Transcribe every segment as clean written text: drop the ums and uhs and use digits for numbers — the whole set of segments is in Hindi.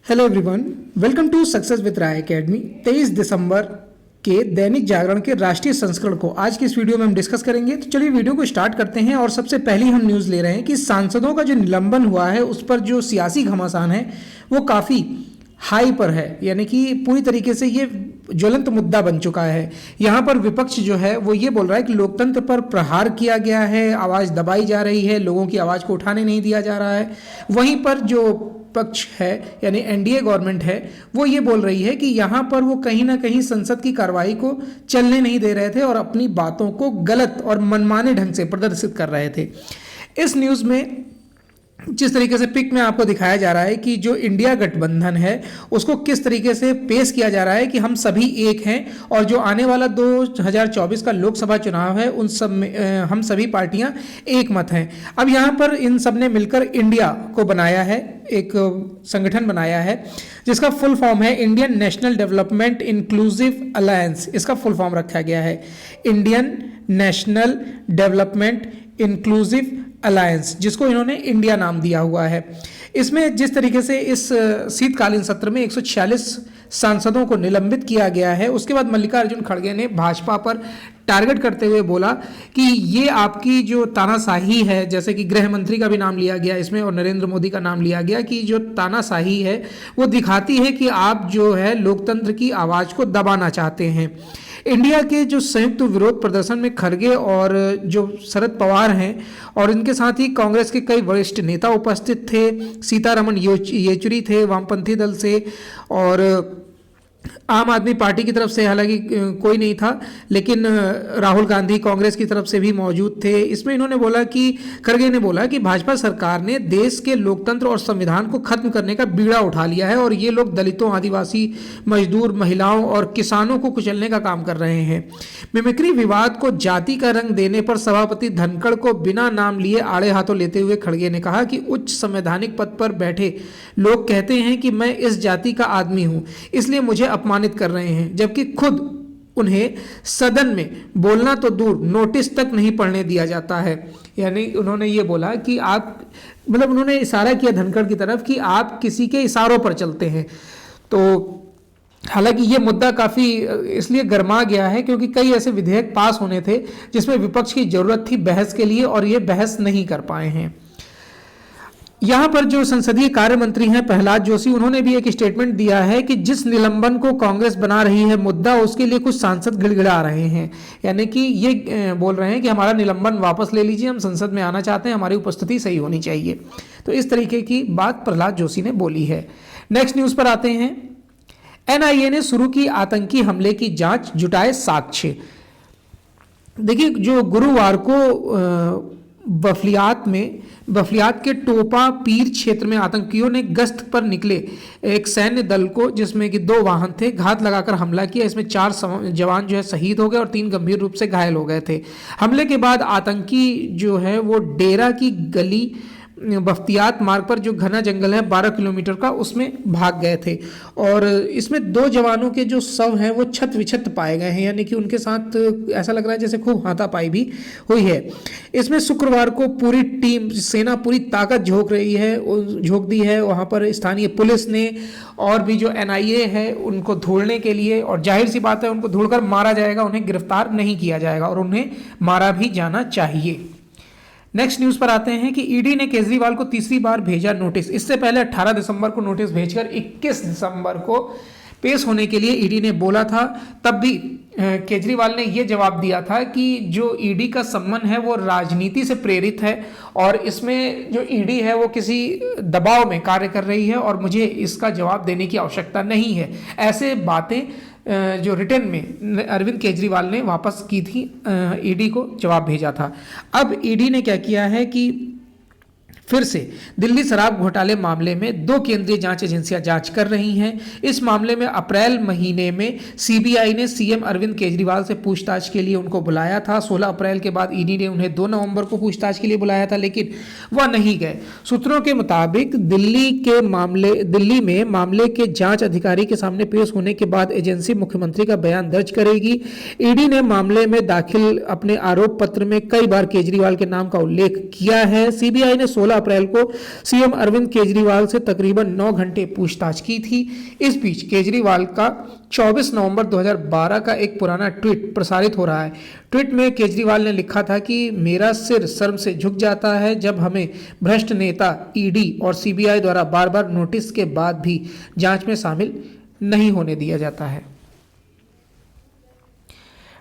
Hello everyone, welcome to success with Rai academy. 23 दिसंबर के दैनिक जागरण के राष्ट्रीय संस्करण को आज की इस वीडियो में हम डिस्कस करेंगे। तो चलिए वीडियो को स्टार्ट करते हैं। और सबसे पहले हम न्यूज़ ले रहे हैं कि सांसदों का जो निलंबन हुआ है उस पर जो सियासी घमासान है वो काफ़ी हाई पर है, यानी कि पूरी तरीके से ये ज्वलंत मुद्दा बन चुका है। यहाँ पर विपक्ष जो है वो ये बोल रहा है कि लोकतंत्र पर प्रहार किया गया है, आवाज़ दबाई जा रही है, लोगों की आवाज़ को उठाने नहीं दिया जा रहा है। वहीं पर जो पक्ष है यानी एनडीए गवर्नमेंट है वो ये बोल रही है कि यहाँ पर वो कहीं ना कहीं संसद की कार्रवाई को चलने नहीं दे रहे थे और अपनी बातों को गलत और मनमाने ढंग से प्रदर्शित कर रहे थे। इस न्यूज़ में जिस तरीके से पिक में आपको दिखाया जा रहा है कि जो इंडिया गठबंधन है उसको किस तरीके से पेश किया जा रहा है कि हम सभी एक हैं और जो आने वाला 2024 का लोकसभा चुनाव है उन सब में हम सभी पार्टियां एक मत हैं। अब यहाँ पर इन सब ने मिलकर इंडिया को बनाया है, एक संगठन बनाया है जिसका फुल फॉर्म है Indian national development inclusive alliance. इसका फुल फॉर्म रखा गया है Indian national development inclusive alliance, जिसको इन्होंने इंडिया नाम दिया हुआ है। इसमें जिस तरीके से इस शीतकालीन सत्र में 146 सांसदों को निलंबित किया गया है, उसके बाद मल्लिकार्जुन खड़गे ने भाजपा पर टारगेट करते हुए बोला कि ये आपकी जो तानाशाही है, जैसे कि गृह मंत्री का भी नाम लिया गया इसमें और नरेंद्र मोदी का नाम लिया गया, कि जो तानाशाही है वो दिखाती है कि आप जो है लोकतंत्र की आवाज़ को दबाना चाहते हैं। इंडिया के जो संयुक्त विरोध प्रदर्शन में खड़गे और जो शरद पवार हैं और इनके साथ ही कांग्रेस के कई वरिष्ठ नेता उपस्थित थे। सीतारमण येचुरी थे वामपंथी दल से, और आम आदमी पार्टी की तरफ से हालांकि कोई नहीं था, लेकिन राहुल गांधी कांग्रेस की तरफ से भी मौजूद थे। इसमें इन्होंने बोला कि खड़गे ने बोला कि भाजपा सरकार ने देश के लोकतंत्र और संविधान को खत्म करने का बीड़ा उठा लिया है और ये लोग दलितों, आदिवासी, मजदूर, महिलाओं और किसानों को कुचलने का काम कर रहे हैं। मिमिक्री विवाद को जाति का रंग देने पर सभापति धनखड़ को बिना नाम लिए आड़े हाथों लेते हुए खड़गे ने कहा कि उच्च संवैधानिक पद पर बैठे लोग कहते हैं कि मैं इस जाति का आदमी हूं, इसलिए मुझे अपमानित कर रहे हैं, जबकि खुद उन्हें सदन में बोलना तो दूर नोटिस तक नहीं पढ़ने दिया जाता है। यानी उन्होंने ये बोला कि आप, मतलब उन्होंने इशारा किया धनखड़ की तरफ कि आप किसी के इशारों पर चलते हैं। तो हालांकि ये मुद्दा काफ़ी इसलिए गर्मा गया है क्योंकि कई ऐसे विधेयक पास होने थे जिसमें विपक्ष की जरूरत थी बहस के लिए और ये बहस नहीं कर पाए हैं। यहाँ पर जो संसदीय कार्य मंत्री हैं प्रहलाद जोशी, उन्होंने भी एक स्टेटमेंट दिया है कि जिस निलंबन को कांग्रेस बना रही है मुद्दा, उसके लिए कुछ सांसद गिड़गिड़ा रहे हैं। यानी कि ये बोल रहे हैं कि हमारा निलंबन वापस ले लीजिए, हम संसद में आना चाहते हैं, हमारी उपस्थिति सही होनी चाहिए। तो इस तरीके की बात प्रहलाद जोशी ने बोली है। नेक्स्ट न्यूज़ पर आते हैं। एनआईए ने शुरू की आतंकी हमले की जांच, जुटाए साक्ष्य। देखिए, जो गुरुवार को बफलियात के टोपा पीर क्षेत्र में आतंकियों ने गश्त पर निकले एक सैन्य दल को, जिसमें कि 2 वाहन थे, घात लगाकर हमला किया। इसमें 4 जवान जो है शहीद हो गए और 3 गंभीर रूप से घायल हो गए थे। हमले के बाद आतंकी जो है वो डेरा की गली बफ्तियात मार्ग पर जो घना जंगल है 12 किलोमीटर का, उसमें भाग गए थे। और इसमें 2 जवानों के जो शव हैं वो छत विछत पाए गए हैं, यानी कि उनके साथ ऐसा लग रहा है जैसे खूब हाथापाई भी हुई है। इसमें शुक्रवार को पूरी टीम, सेना पूरी ताकत झोंक दी है वहाँ पर स्थानीय पुलिस ने, और भी जो एनआईए है उनको ढूंढने के लिए, और जाहिर सी बात है उनको ढूंढकर मारा जाएगा, उन्हें गिरफ्तार नहीं किया जाएगा और उन्हें मारा भी जाना चाहिए। नेक्स्ट न्यूज़ पर आते हैं कि ईडी ने केजरीवाल को तीसरी बार भेजा नोटिस। इससे पहले 18 दिसंबर को नोटिस भेजकर 21 दिसंबर को पेश होने के लिए ईडी ने बोला था। तब भी केजरीवाल ने यह जवाब दिया था कि जो ईडी का सम्मन है वो राजनीति से प्रेरित है और इसमें जो ईडी है वो किसी दबाव में कार्य कर रही है और मुझे इसका जवाब देने की आवश्यकता नहीं है। ऐसे बातें जो रिटर्न में अरविंद केजरीवाल ने वापस की थी, ईडी को जवाब भेजा था। अब ईडी ने क्या किया है कि फिर से दिल्ली शराब घोटाले मामले में 2 केंद्रीय जांच एजेंसियां जांच कर रही हैं। इस मामले में अप्रैल महीने में सीबीआई ने सीएम अरविंद केजरीवाल से पूछताछ के लिए उनको बुलाया था। 16 अप्रैल के बाद ईडी ने उन्हें 2 नवंबर को पूछताछ के लिए बुलाया था, लेकिन वह नहीं गए। सूत्रों के मुताबिक दिल्ली में मामले के जांच अधिकारी के सामने पेश होने के बाद एजेंसी मुख्यमंत्री का बयान दर्ज करेगी। ईडी ने मामले में दाखिल अपने आरोप पत्र में कई बार केजरीवाल के नाम का उल्लेख किया है। सीबीआई ने 16 अप्रैल को सीएम अरविंद केजरीवाल से तकरीबन 9 घंटे पूछताछ की थी। इस बीच केजरीवाल का 24 नवंबर 2012 का एक पुराना ट्वीट प्रसारित हो रहा है। ट्वीट में केजरीवाल ने लिखा था कि मेरा सिर शर्म से झुक जाता है जब हमें भ्रष्ट नेता ईडी और सीबीआई द्वारा बार बार नोटिस के बाद भी जांच में शामिल नहीं होने दिया जाता है।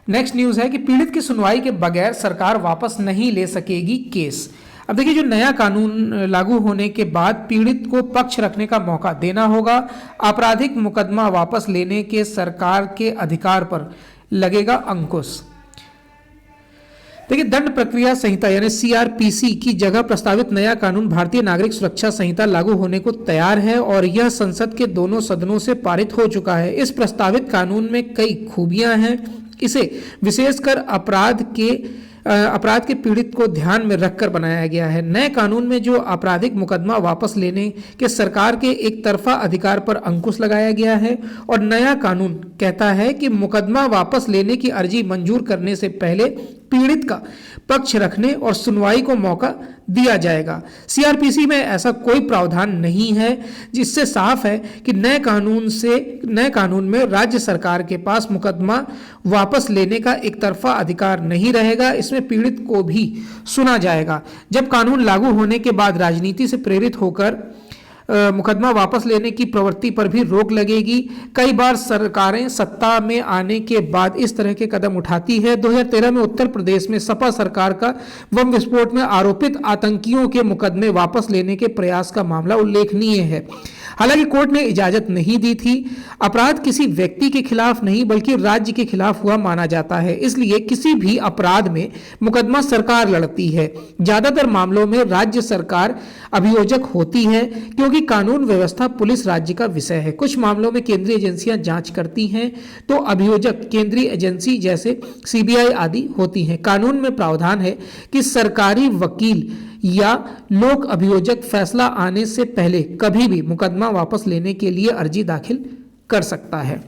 नेक्स्ट न्यूज है कि पीड़ित की सुनवाई के बगैर सरकार वापस नहीं ले सकेगी केस। अब देखिए, जो नया कानून लागू होने के बाद पीड़ित को पक्ष रखने का मौका देना होगा। आपराधिक मुकदमा वापस लेने के सरकार के अधिकार पर लगेगा अंकुश। देखिए, दंड प्रक्रिया संहिता यानी सीआरपीसी की जगह प्रस्तावित नया कानून भारतीय नागरिक सुरक्षा संहिता लागू होने को तैयार है और यह संसद के दोनों सदनों से पारित हो चुका है। इस प्रस्तावित कानून में कई खूबियां हैं। इसे विशेषकर अपराध के पीड़ित को ध्यान में रखकर बनाया गया है। नए कानून में जो आपराधिक मुकदमा वापस लेने के सरकार के एक तरफा अधिकार पर अंकुश लगाया गया है और नया कानून कहता है कि मुकदमा वापस लेने की अर्जी मंजूर करने से पहले पीड़ित का पक्ष रखने और सुनवाई को मौका दिया जाएगा। सीआरपीसी में ऐसा कोई प्रावधान नहीं है, जिससे साफ है कि नए कानून में राज्य सरकार के पास मुकदमा वापस लेने का एक तरफा अधिकार नहीं रहेगा। इसमें पीड़ित को भी सुना जाएगा। जब कानून लागू होने के बाद राजनीति से प्रेरित होकर मुकदमा वापस लेने की प्रवृत्ति पर भी रोक लगेगी। कई बार सरकारें सत्ता में आने के बाद इस तरह के कदम उठाती है। 2013 में उत्तर प्रदेश में सपा सरकार का बम विस्फोट में आरोपित आतंकियों के मुकदमे वापस लेने के प्रयास का मामला उल्लेखनीय है। हालांकि कोर्ट ने इजाजत नहीं दी थी। अपराध किसी व्यक्ति के खिलाफ नहीं बल्कि राज्य के खिलाफ हुआ माना जाता है, इसलिए किसी भी अपराध में मुकदमा सरकार लड़ती है। ज्यादातर मामलों में राज्य सरकार अभियोजक होती है क्योंकि कानून व्यवस्था पुलिस राज्य का विषय है। कुछ मामलों में केंद्रीय एजेंसियां जांच करती हैं तो अभियोजक केंद्रीय एजेंसी जैसे सीबीआई आदि होती हैं। कानून में प्रावधान है कि सरकारी वकील या लोक अभियोजक फैसला आने से पहले कभी भी मुकदमा वापस लेने के लिए अर्जी दाखिल कर सकता है।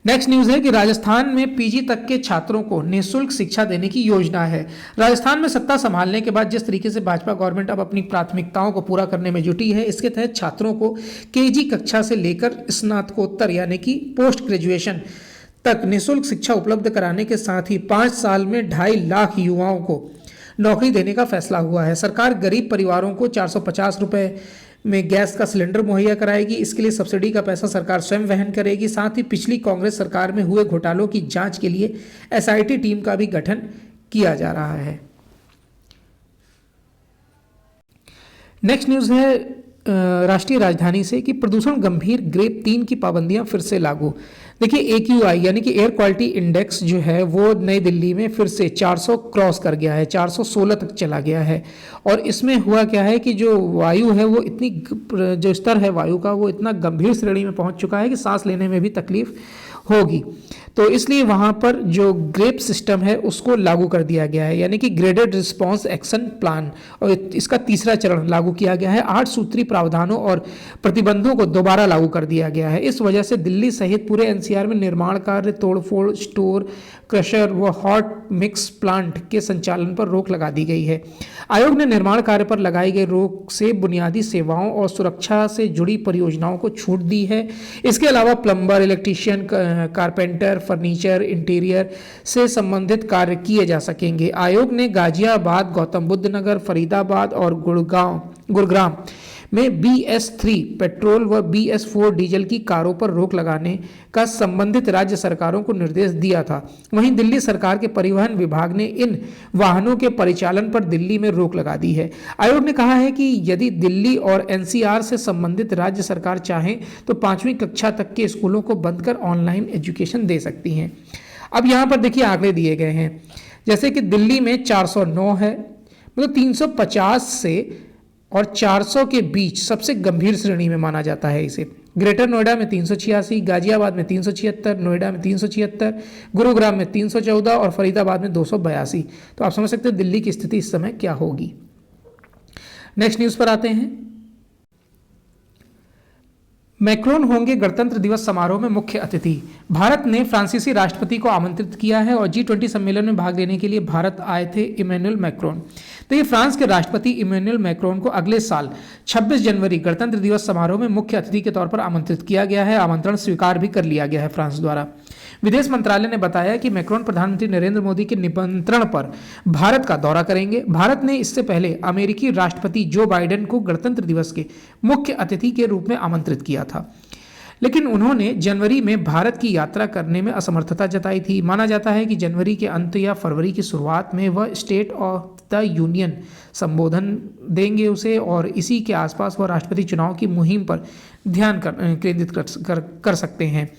नेक्स्ट न्यूज है कि राजस्थान में पीजी तक के छात्रों को निःशुल्क शिक्षा देने की योजना है। राजस्थान में सत्ता संभालने के बाद जिस तरीके से भाजपा गवर्नमेंट अब अपनी प्राथमिकताओं को पूरा करने में जुटी है, इसके तहत छात्रों को केजी कक्षा से लेकर स्नातकोत्तर यानी कि पोस्ट ग्रेजुएशन तक निःशुल्क शिक्षा उपलब्ध कराने के साथ ही 5 साल में 2.5 लाख युवाओं को नौकरी देने का फैसला हुआ है। सरकार गरीब परिवारों को 450 रुपए में गैस का सिलेंडर मुहैया कराएगी। इसके लिए सब्सिडी का पैसा सरकार स्वयं वहन करेगी। साथ ही पिछली कांग्रेस सरकार में हुए घोटालों की जांच के लिए एसआईटी टीम का भी गठन किया जा रहा है। नेक्स्ट न्यूज है राष्ट्रीय राजधानी से कि प्रदूषण गंभीर ग्रेड 3 की पाबंदियां फिर से लागू। देखिए, AQI यानी कि एयर क्वालिटी इंडेक्स जो है वो नई दिल्ली में फिर से 400 क्रॉस कर गया है, 416 तक चला गया है। और इसमें हुआ क्या है कि जो वायु है वो जो स्तर है वायु का वो इतना गंभीर श्रेणी में पहुंच चुका है कि सांस लेने में भी तकलीफ होगी। तो इसलिए वहां पर जो ग्रेप सिस्टम है उसको लागू कर दिया गया है, यानी कि ग्रेडेड रिस्पांस एक्शन प्लान, और इसका तीसरा चरण लागू किया गया है। 8 सूत्री प्रावधानों और प्रतिबंधों को दोबारा लागू कर दिया गया है। इस वजह से दिल्ली सहित पूरे एनसीआर में निर्माण कार्य, तोड़फोड़, स्टोर, क्रशर व हॉट मिक्स प्लांट के संचालन पर रोक लगा दी गई है। आयोग ने निर्माण कार्य पर लगाई गई रोक से बुनियादी सेवाओं और सुरक्षा से जुड़ी परियोजनाओं को छूट दी है। इसके अलावा plumber, electrician, carpenter, furniture, interior से संबंधित कार्य किए जा सकेंगे। आयोग ने गाजियाबाद, गौतम बुद्ध नगर, फरीदाबाद और गुरुग्राम में BS3 पेट्रोल व BS4 डीजल की कारों पर रोक लगाने का संबंधित राज्य सरकारों को निर्देश दिया था। वहीं दिल्ली सरकार के परिवहन विभाग ने इन वाहनों के परिचालन पर दिल्ली में रोक लगा दी है। आयोग ने कहा है कि यदि दिल्ली और NCR से संबंधित राज्य सरकार चाहें तो 5वीं कक्षा तक के स्कूलों को बंद कर ऑनलाइन एजुकेशन दे सकती हैं। अब यहाँ पर देखिए आंकड़े दिए गए हैं, जैसे कि दिल्ली में 409 है, मतलब 350 से और 400 के बीच सबसे गंभीर श्रेणी में माना जाता है इसे। ग्रेटर नोएडा में 386, गाजियाबाद में 376, नोएडा में 376, गुरुग्राम में 314 और फरीदाबाद में 282। तो आप समझ सकते हैं दिल्ली की स्थिति इस समय क्या होगी। नेक्स्ट न्यूज पर आते हैं। मैक्रोन होंगे गणतंत्र दिवस समारोह में मुख्य अतिथि। भारत ने फ्रांसीसी राष्ट्रपति को आमंत्रित किया है और G20 सम्मेलन में भाग लेने के लिए भारत आए थे इमैनुअल मैक्रोन। देखिए, फ्रांस के राष्ट्रपति इमैनुअल मैक्रोन को अगले साल 26 जनवरी गणतंत्र दिवस समारोह में मुख्य अतिथि के तौर पर आमंत्रित किया गया है। आमंत्रण स्वीकार भी कर लिया गया है फ्रांस द्वारा। विदेश मंत्रालय ने बताया कि मैक्रोन प्रधानमंत्री नरेंद्र मोदी के निमंत्रण पर भारत का दौरा करेंगे। भारत ने इससे पहले अमेरिकी राष्ट्रपति जो बाइडेन को गणतंत्र दिवस के मुख्य अतिथि के रूप में आमंत्रित किया था, लेकिन उन्होंने जनवरी में भारत की यात्रा करने में असमर्थता जताई थी। माना जाता है कि जनवरी के अंत या फरवरी की शुरुआत में वह स्टेट ऑफ द यूनियन संबोधन देंगे उसे, और इसी के आसपास वह राष्ट्रपति चुनाव की मुहिम पर ध्यान केंद्रित कर सकते हैं।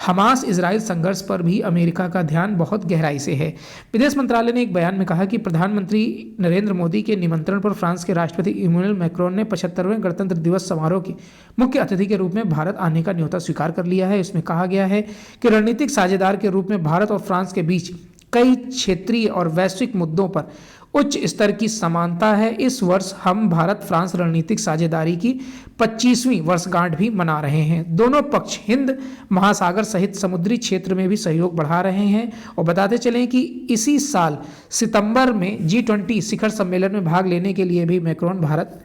हमास इजराइल संघर्ष पर भी अमेरिका का ध्यान बहुत गहराई से है। विदेश मंत्रालय ने एक बयान में कहा कि प्रधानमंत्री नरेंद्र मोदी के निमंत्रण पर फ्रांस के राष्ट्रपति इमैनुअल मैक्रोन ने 75वें गणतंत्र दिवस समारोह के मुख्य अतिथि के रूप में भारत आने का न्योता स्वीकार कर लिया है। इसमें कहा गया है कि रणनीतिक साझेदार के रूप में भारत और फ्रांस के बीच कई क्षेत्रीय और वैश्विक मुद्दों पर उच्च स्तर की समानता है। इस वर्ष हम भारत फ्रांस रणनीतिक साझेदारी की 25वीं वर्षगांठ भी मना रहे हैं। दोनों पक्ष हिंद महासागर सहित समुद्री क्षेत्र में भी सहयोग बढ़ा रहे हैं। और बताते चलें कि इसी साल सितंबर में G20 शिखर सम्मेलन में भाग लेने के लिए भी मैक्रोन भारत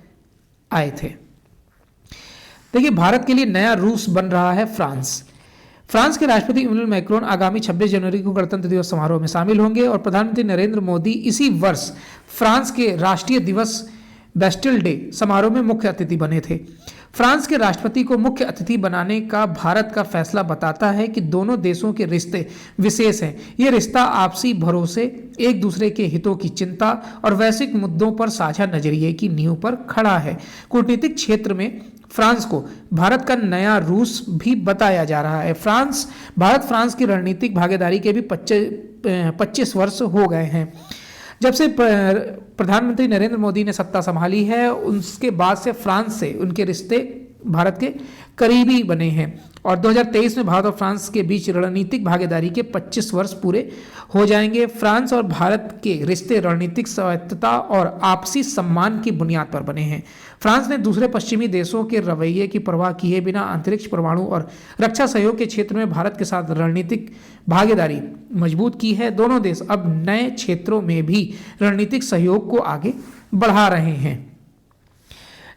आए थे। देखिए, भारत के लिए नया रूस बन रहा है फ्रांस। फ्रांस के राष्ट्रपति इमैनुअल मैक्रोन आगामी 26 जनवरी को गणतंत्र दिवस समारोह में शामिल होंगे और प्रधानमंत्री नरेंद्र मोदी इसी वर्ष फ्रांस के राष्ट्रीय दिवस बेस्टिल डे समारोह में मुख्य अतिथि बने थे। फ्रांस के राष्ट्रपति को मुख्य अतिथि बनाने का भारत का फैसला बताता है कि दोनों देशों के रिश्ते विशेष हैं। ये रिश्ता आपसी भरोसे, एक दूसरे के हितों की चिंता और वैश्विक मुद्दों पर साझा नजरिए की नींव पर खड़ा है। कूटनीतिक क्षेत्र में फ्रांस को भारत का नया रूस भी बताया जा रहा है। भारत फ्रांस की रणनीतिक भागीदारी के भी 25 वर्ष हो गए हैं। जब से प्रधानमंत्री नरेंद्र मोदी ने सत्ता संभाली है, उसके बाद से फ्रांस से उनके रिश्ते भारत के करीबी बने हैं और 2023 में भारत और फ्रांस के बीच रणनीतिक भागीदारी के 25 वर्ष पूरे हो जाएंगे। फ्रांस और भारत के रिश्ते रणनीतिक स्वायत्तता और आपसी सम्मान की बुनियाद पर बने हैं। फ्रांस ने दूसरे पश्चिमी देशों के रवैये की परवाह किए बिना अंतरिक्ष, परमाणु और रक्षा सहयोग के क्षेत्र में भारत के साथ रणनीतिक भागीदारी मजबूत की है। दोनों देश अब नए क्षेत्रों में भी रणनीतिक सहयोग को आगे बढ़ा रहे हैं।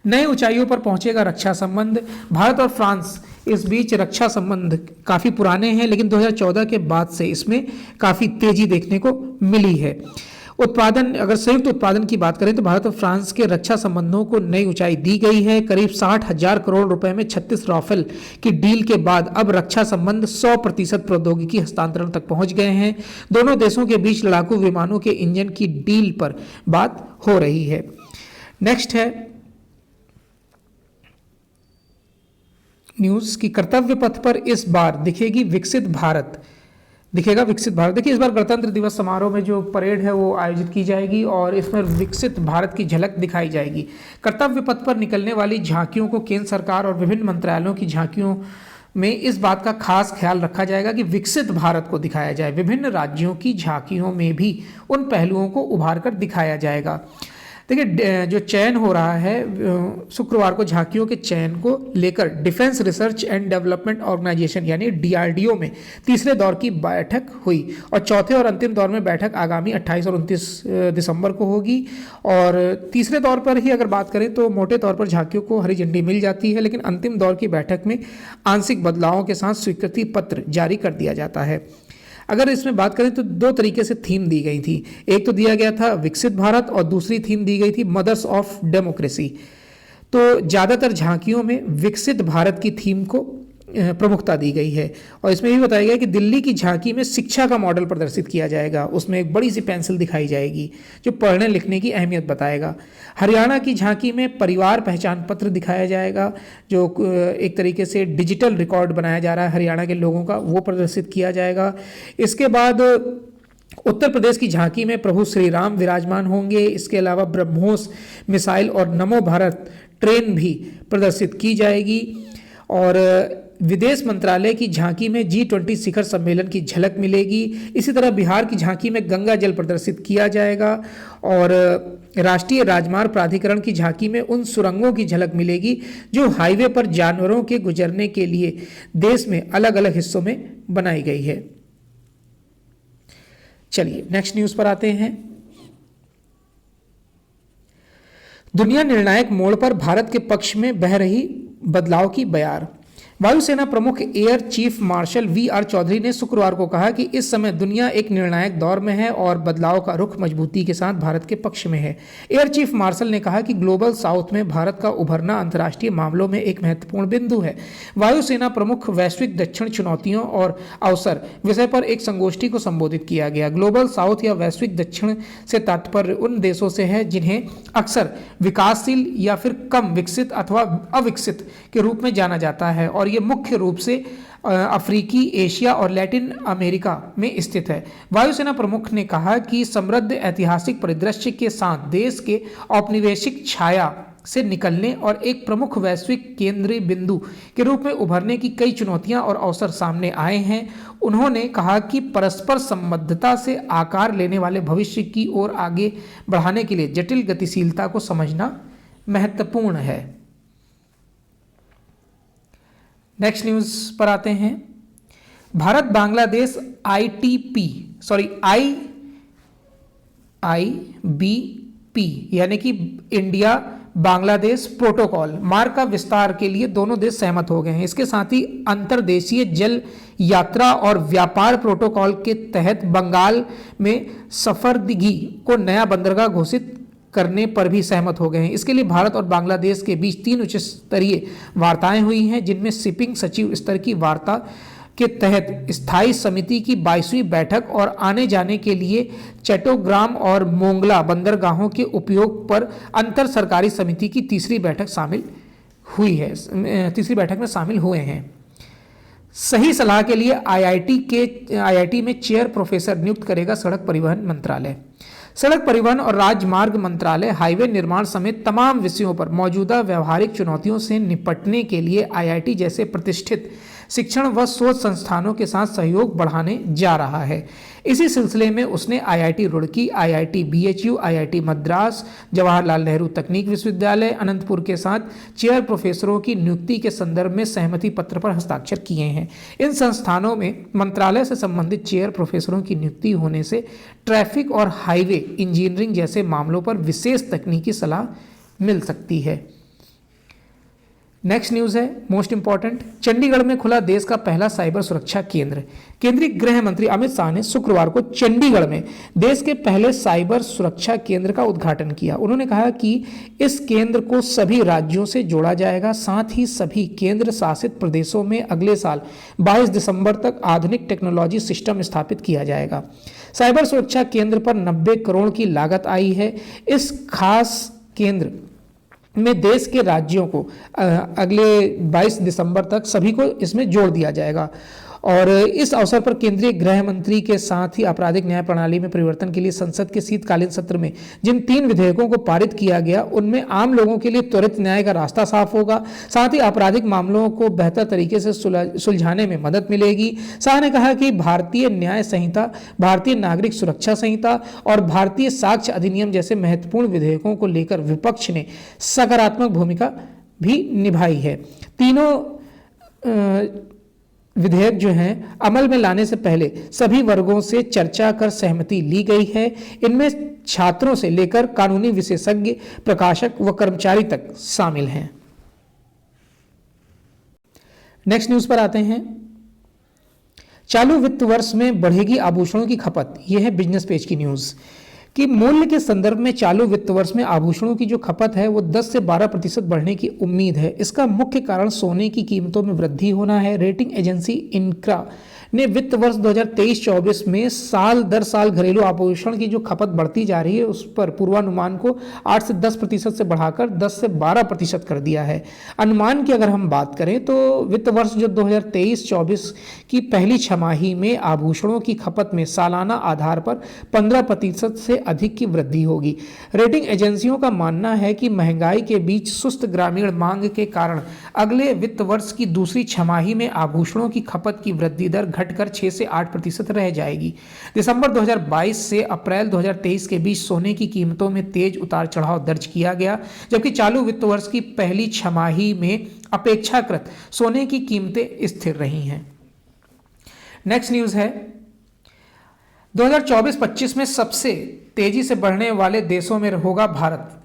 नए ऊंचाइयों पर पहुंचेगा रक्षा संबंध। भारत और फ्रांस इस बीच रक्षा संबंध काफ़ी पुराने हैं, लेकिन 2014 के बाद से इसमें काफ़ी तेजी देखने को मिली है। उत्पादन, अगर संयुक्त उत्पादन की बात करें तो भारत और फ्रांस के रक्षा संबंधों को नई ऊंचाई दी गई है। करीब 60,000 करोड़ रुपए में 36 राफेल की डील के बाद अब रक्षा संबंध 100% प्रौद्योगिकी हस्तांतरण तक पहुंच गए हैं। दोनों देशों के बीच लड़ाकू विमानों के इंजन की डील पर बात हो रही है। नेक्स्ट है न्यूज़ की कर्तव्य पथ पर इस बार दिखेगा विकसित भारत। देखिए, इस बार गणतंत्र दिवस समारोह में जो परेड है वो आयोजित की जाएगी और इसमें विकसित भारत की झलक दिखाई जाएगी। कर्तव्य पथ पर निकलने वाली झांकियों को केंद्र सरकार और विभिन्न मंत्रालयों की झांकियों में इस बात का खास ख्याल रखा जाएगा कि विकसित भारत को दिखाया जाए। विभिन्न राज्यों की झांकियों में भी उन पहलुओं को उभार कर दिखाया जाएगा। देखिए, जो चयन हो रहा है शुक्रवार को झांकियों के चयन को लेकर defence research and development organisation यानी DRDO में तीसरे दौर की बैठक हुई और चौथे और अंतिम दौर में बैठक आगामी 28 और 29 दिसंबर को होगी। और तीसरे दौर पर ही अगर बात करें तो मोटे तौर पर झांकियों को हरी झंडी मिल जाती है, लेकिन अंतिम दौर की बैठक में आंशिक बदलावों के साथ स्वीकृति पत्र जारी कर दिया जाता है। अगर इसमें बात करें तो दो तरीके से थीम दी गई थी। एक तो दिया गया था विकसित भारत और दूसरी थीम दी गई थी मदर्स ऑफ डेमोक्रेसी। तो ज़्यादातर झांकियों में विकसित भारत की थीम को प्रमुखता दी गई है और इसमें भी बताया गया कि दिल्ली की झांकी में शिक्षा का मॉडल प्रदर्शित किया जाएगा। उसमें एक बड़ी सी पेंसिल दिखाई जाएगी जो पढ़ने लिखने की अहमियत बताएगा। हरियाणा की झांकी में परिवार पहचान पत्र दिखाया जाएगा, जो एक तरीके से डिजिटल रिकॉर्ड बनाया जा रहा है हरियाणा के लोगों का, वो प्रदर्शित किया जाएगा। इसके बाद उत्तर प्रदेश की झांकी में प्रभु श्री राम विराजमान होंगे। इसके अलावा ब्रह्मोस मिसाइल और नमो भारत ट्रेन भी प्रदर्शित की जाएगी। और विदेश मंत्रालय की झांकी में G20 शिखर सम्मेलन की झलक मिलेगी। इसी तरह बिहार की झांकी में गंगा जल प्रदर्शित किया जाएगा और राष्ट्रीय राजमार्ग प्राधिकरण की झांकी में उन सुरंगों की झलक मिलेगी जो हाईवे पर जानवरों के गुजरने के लिए देश में अलग अलग हिस्सों में बनाई गई है। चलिए नेक्स्ट न्यूज़ पर आते हैं। दुनिया निर्णायक मोड़ पर, भारत के पक्ष में बह रही बदलाव की बयार। वायुसेना प्रमुख air chief marshal V R. Chaudhari ने शुक्रवार को कहा कि इस समय दुनिया एक निर्णायक दौर में है और बदलाव का रुख मजबूती के साथ भारत के पक्ष में है। एयर चीफ मार्शल ने कहा कि ग्लोबल साउथ में भारत का उभरना अंतर्राष्ट्रीय मामलों में एक महत्वपूर्ण बिंदु है। वायुसेना प्रमुख वैश्विक दक्षिण चुनौतियों और अवसर विषय पर एक संगोष्ठी को संबोधित किया गया। ग्लोबल साउथ या वैश्विक दक्षिण से तात्पर्य उन देशों से है जिन्हें अक्सर विकासशील या फिर कम विकसित अथवा अविकसित के रूप में जाना जाता है और ये मुख्य रूप से अफ्रीकी, एशिया और लैटिन अमेरिका में स्थित है। वायुसेना प्रमुख ने कहा कि समृद्ध ऐतिहासिक परिदृश्य के साथ देश के औपनिवेशिक छाया से निकलने और एक प्रमुख वैश्विक केंद्रीय बिंदु के रूप में उभरने की कई चुनौतियां और अवसर सामने आए हैं। उन्होंने कहा कि परस्पर संबद्धता से आकार लेने वाले भविष्य की ओर आगे बढ़ाने के लिए जटिल गतिशीलता को समझना महत्वपूर्ण है। नेक्स्ट न्यूज पर आते हैं। भारत बांग्लादेश आईबीपी यानी कि इंडिया बांग्लादेश प्रोटोकॉल मार्ग का विस्तार के लिए दोनों देश सहमत हो गए हैं। इसके साथ ही अंतर्देशीय जल यात्रा और व्यापार प्रोटोकॉल के तहत बंगाल में सफरदगी को नया बंदरगाह घोषित करने पर भी सहमत हो गए हैं। इसके लिए भारत और बांग्लादेश के बीच 3 उच्च स्तरीय वार्ताएं हुई हैं, जिनमें शिपिंग सचिव स्तर की वार्ता के तहत स्थायी समिति की 22वीं बैठक और आने जाने के लिए चट्टोग्राम और मोंगला बंदरगाहों के उपयोग पर अंतर सरकारी समिति की तीसरी बैठक में शामिल हुए हैं। सही सलाह के लिए आईआईटी में चेयर प्रोफेसर नियुक्त करेगा सड़क परिवहन मंत्रालय। सड़क परिवहन और राजमार्ग मंत्रालय हाईवे निर्माण समेत तमाम विषयों पर मौजूदा व्यवहारिक चुनौतियों से निपटने के लिए आईआईटी जैसे प्रतिष्ठित शिक्षण व शोध संस्थानों के साथ सहयोग बढ़ाने जा रहा है। इसी सिलसिले में उसने IIT Roorkee, IIT BHU, IIT Madras, Jawaharlal Nehru तकनीक विश्वविद्यालय अनंतपुर के साथ चेयर प्रोफेसरों की नियुक्ति के संदर्भ में सहमति पत्र पर हस्ताक्षर किए हैं। इन संस्थानों में मंत्रालय से संबंधित चेयर प्रोफेसरों की नियुक्ति होने से ट्रैफिक और हाईवे इंजीनियरिंग जैसे मामलों पर विशेष तकनीकी सलाह मिल सकती है। नेक्स्ट न्यूज़ है मोस्ट इंपॉर्टेंट। चंडीगढ़ में खुला देश का पहला साइबर सुरक्षा केंद्र। केंद्रीय गृह मंत्री अमित शाह ने शुक्रवार को चंडीगढ़ में देश के पहले साइबर सुरक्षा केंद्र का उद्घाटन किया। उन्होंने कहा कि इस केंद्र को सभी राज्यों से जोड़ा जाएगा, साथ ही सभी केंद्र शासित प्रदेशों में अगले साल 22 दिसंबर तक आधुनिक टेक्नोलॉजी सिस्टम स्थापित किया जाएगा। साइबर सुरक्षा केंद्र पर 90 करोड़ की लागत आई है। इस खास केंद्र में देश के राज्यों को अगले 22 दिसंबर तक सभी को इसमें जोड़ दिया जाएगा। और इस अवसर पर केंद्रीय गृह मंत्री के साथ ही आपराधिक न्याय प्रणाली में परिवर्तन के लिए संसद के शीतकालीन सत्र में जिन 3 विधेयकों को पारित किया गया, उनमें आम लोगों के लिए त्वरित न्याय का रास्ता साफ होगा, साथ ही आपराधिक मामलों को बेहतर तरीके से सुलझाने में मदद मिलेगी। शाह ने कहा कि भारतीय न्याय संहिता, भारतीय नागरिक सुरक्षा संहिता और भारतीय साक्ष्य अधिनियम जैसे महत्वपूर्ण विधेयकों को लेकर विपक्ष ने सकारात्मक भूमिका भी निभाई है। तीनों विधेयक जो हैं अमल में लाने से पहले सभी वर्गों से चर्चा कर सहमति ली गई है। इनमें छात्रों से लेकर कानूनी विशेषज्ञ, प्रकाशक व कर्मचारी तक शामिल हैं। नेक्स्ट न्यूज पर आते हैं। चालू वित्त वर्ष में बढ़ेगी आभूषणों की खपत। यह है बिजनेस पेज की न्यूज कि मूल्य के संदर्भ में चालू वित्त वर्ष में आभूषणों की जो खपत है वो 10 से 12% बढ़ने की उम्मीद है। इसका मुख्य कारण सोने की कीमतों में वृद्धि होना है। रेटिंग एजेंसी इनक्रा ने वित्त वर्ष 2023-24 में साल दर साल घरेलू आभूषण की जो खपत बढ़ती जा रही है उस पर पूर्वानुमान को 8 से 10% से बढ़ाकर 10 से 12% कर दिया है। अनुमान की अगर हम बात करें तो वित्त वर्ष जो 2023-24 की पहली छमाही में आभूषणों की खपत में सालाना आधार पर 15% से अधिक की वृद्धि होगी। रेटिंग एजेंसियों का मानना है कि महंगाई के बीच सुस्त ग्रामीण मांग के कारण अगले वित्त वर्ष की दूसरी छमाही में आभूषणों की खपत की वृद्धि दर घटकर 6 से 8% रह जाएगी। दिसंबर 2022 से अप्रैल 2023 के बीच सोने की कीमतों में तेज उतार चढ़ाव दर्ज किया गया, जबकि चालू वित्त वर्ष की पहली छमाही में अपेक्षाकृत सोने की कीमतें स्थिर रही हैं। नेक्स्ट न्यूज है 2024-25 में सबसे तेजी से बढ़ने वाले देशों में होगा भारत।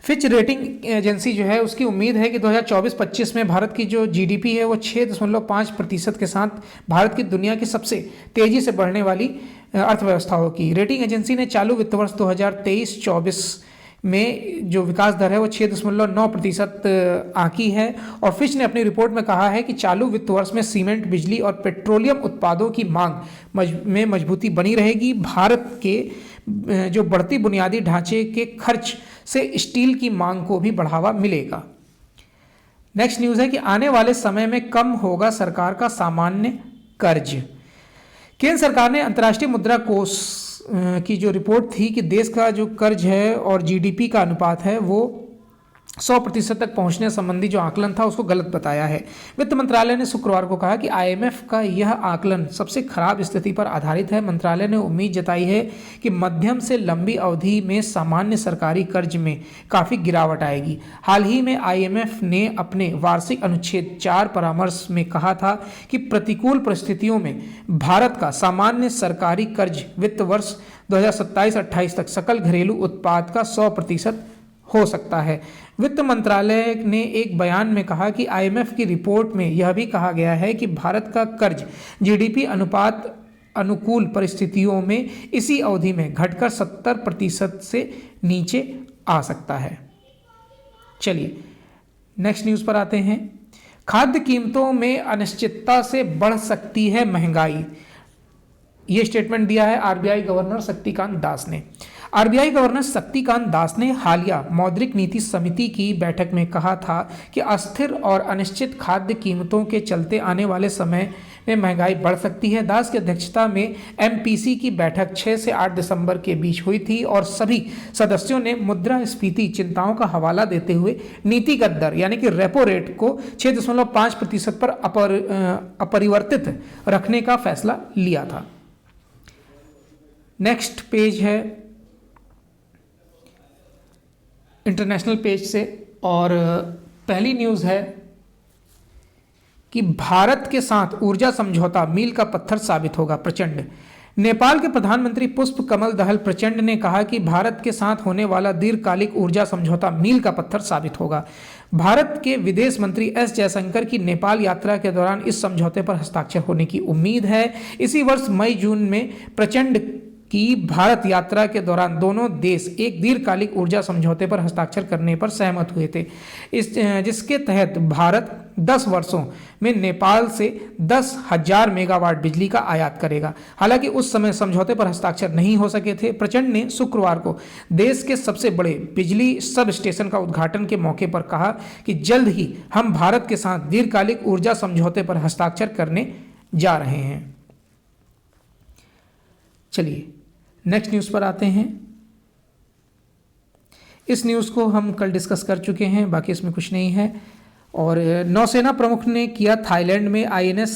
फिच रेटिंग एजेंसी जो है उसकी उम्मीद है कि 2024-25 में भारत की जो जीडीपी है वो 6.5% के साथ भारत की दुनिया की सबसे तेजी से बढ़ने वाली अर्थव्यवस्था होगी। रेटिंग एजेंसी ने चालू वित्त वर्ष 2023-24 में जो विकास दर है वो 6.9% आंकी है। और फिच ने अपनी रिपोर्ट में कहा है कि चालू वित्त वर्ष में सीमेंट, बिजली और पेट्रोलियम उत्पादों की मांग में मजबूती बनी रहेगी। भारत के जो बढ़ती बुनियादी ढांचे के खर्च से स्टील की मांग को भी बढ़ावा मिलेगा। नेक्स्ट न्यूज़ है कि आने वाले समय में कम होगा सरकार का सामान्य कर्ज। केंद्र सरकार ने अंतर्राष्ट्रीय मुद्रा कोष की जो रिपोर्ट थी कि देश का जो कर्ज है और जीडीपी का अनुपात है वो 100% तक पहुंचने संबंधी जो आकलन था उसको गलत बताया है। वित्त मंत्रालय ने शुक्रवार को कहा कि आईएमएफ का यह आकलन सबसे खराब स्थिति पर आधारित है। मंत्रालय ने उम्मीद जताई है कि मध्यम से लंबी अवधि में सामान्य सरकारी कर्ज में काफ़ी गिरावट आएगी। हाल ही में आईएमएफ ने अपने वार्षिक अनुच्छेद 4 परामर्श में कहा था कि प्रतिकूल परिस्थितियों में भारत का सामान्य सरकारी कर्ज वित्त वर्ष 2027-28 तक सकल घरेलू उत्पाद का 100% हो सकता है। वित्त मंत्रालय ने एक बयान में कहा कि आईएमएफ की रिपोर्ट में यह भी कहा गया है कि भारत का कर्ज जीडीपी अनुपात अनुकूल परिस्थितियों में इसी अवधि में घटकर 70% से नीचे आ सकता है। चलिए नेक्स्ट न्यूज़ पर आते हैं। खाद्य कीमतों में अनिश्चितता से बढ़ सकती है महंगाई, ये स्टेटमेंट दिया है आरबीआई गवर्नर शक्तिकांत दास ने। आरबीआई गवर्नर शक्तिकांत दास ने हालिया मौद्रिक नीति समिति की बैठक में कहा था कि अस्थिर और अनिश्चित खाद्य कीमतों के चलते आने वाले समय में महंगाई बढ़ सकती है। दास की अध्यक्षता में एमपीसी की बैठक 6 से 8 दिसंबर के बीच हुई थी और सभी सदस्यों ने मुद्रास्फीति चिंताओं का हवाला देते हुए नीतिगत दर यानी कि रेपो रेट को 6.5% पर अपरिवर्तित रखने का फैसला लिया था। नेक्स्ट पेज है इंटरनेशनल पेज से और पहली न्यूज़ है कि भारत के साथ ऊर्जा समझौता मील का पत्थर साबित होगा, प्रचंड। नेपाल के प्रधानमंत्री पुष्प कमल दहल प्रचंड ने कहा कि भारत के साथ होने वाला दीर्घकालिक ऊर्जा समझौता मील का पत्थर साबित होगा। भारत के विदेश मंत्री एस जयशंकर की नेपाल यात्रा के दौरान इस समझौते पर हस्ताक्षर होने की उम्मीद है। इसी वर्ष मई जून में प्रचंड की भारत यात्रा के दौरान दोनों देश एक दीर्घकालिक ऊर्जा समझौते पर हस्ताक्षर करने पर सहमत हुए थे, जिसके तहत भारत 10 वर्षों में नेपाल से 10,000 मेगावाट बिजली का आयात करेगा। हालांकि उस समय समझौते पर हस्ताक्षर नहीं हो सके थे। प्रचंड ने शुक्रवार को देश के सबसे बड़े बिजली सब स्टेशन का उद्घाटन के मौके पर कहा कि जल्द ही हम भारत के साथ दीर्घकालिक ऊर्जा समझौते पर हस्ताक्षर करने जा रहे हैं। चलिए नेक्स्ट न्यूज़ पर आते हैं। इस न्यूज़ को हम कल डिस्कस कर चुके हैं, बाकी इसमें कुछ नहीं है। और नौसेना प्रमुख ने किया थाईलैंड में आईएनएस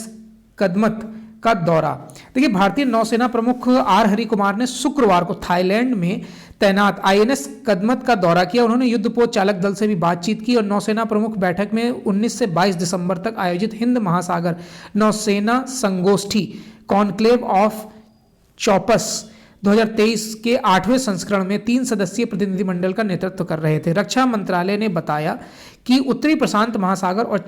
कदमत का दौरा। देखिए, भारतीय नौसेना प्रमुख आर हरिकुमार ने शुक्रवार को थाईलैंड में तैनात आईएनएस कदमत का दौरा किया। उन्होंने युद्धपोत चालक दल से भी बातचीत की और नौसेना प्रमुख बैठक में 19 से 22 दिसंबर तक आयोजित हिंद महासागर नौसेना संगोष्ठी कॉन्क्लेव ऑफ चॉपस 2023 के 8वें संस्करण में 3 सदस्यीय प्रतिनिधिमंडल का नेतृत्व कर रहे थे। रक्षा मंत्रालय ने बताया कि उत्तरी प्रशांत महासागर और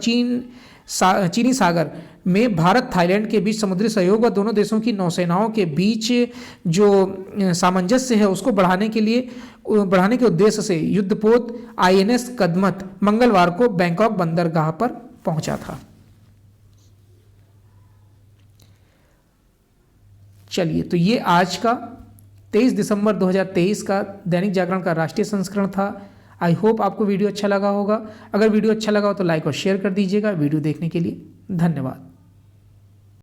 चीनी सागर में भारत थाईलैंड के बीच समुद्री सहयोग और दोनों देशों की नौसेनाओं के बीच जो सामंजस्य है उसको बढ़ाने के उद्देश्य से युद्धपोत आईएनएस कदमत मंगलवार को बैंकॉक बंदरगाह पर पहुंचा था। चलिए, तो ये आज का 23 दिसंबर 2023 का दैनिक जागरण का राष्ट्रीय संस्करण था। आई होप आपको वीडियो अच्छा लगा होगा। अगर वीडियो अच्छा लगा हो तो लाइक और शेयर कर दीजिएगा। वीडियो देखने के लिए धन्यवाद।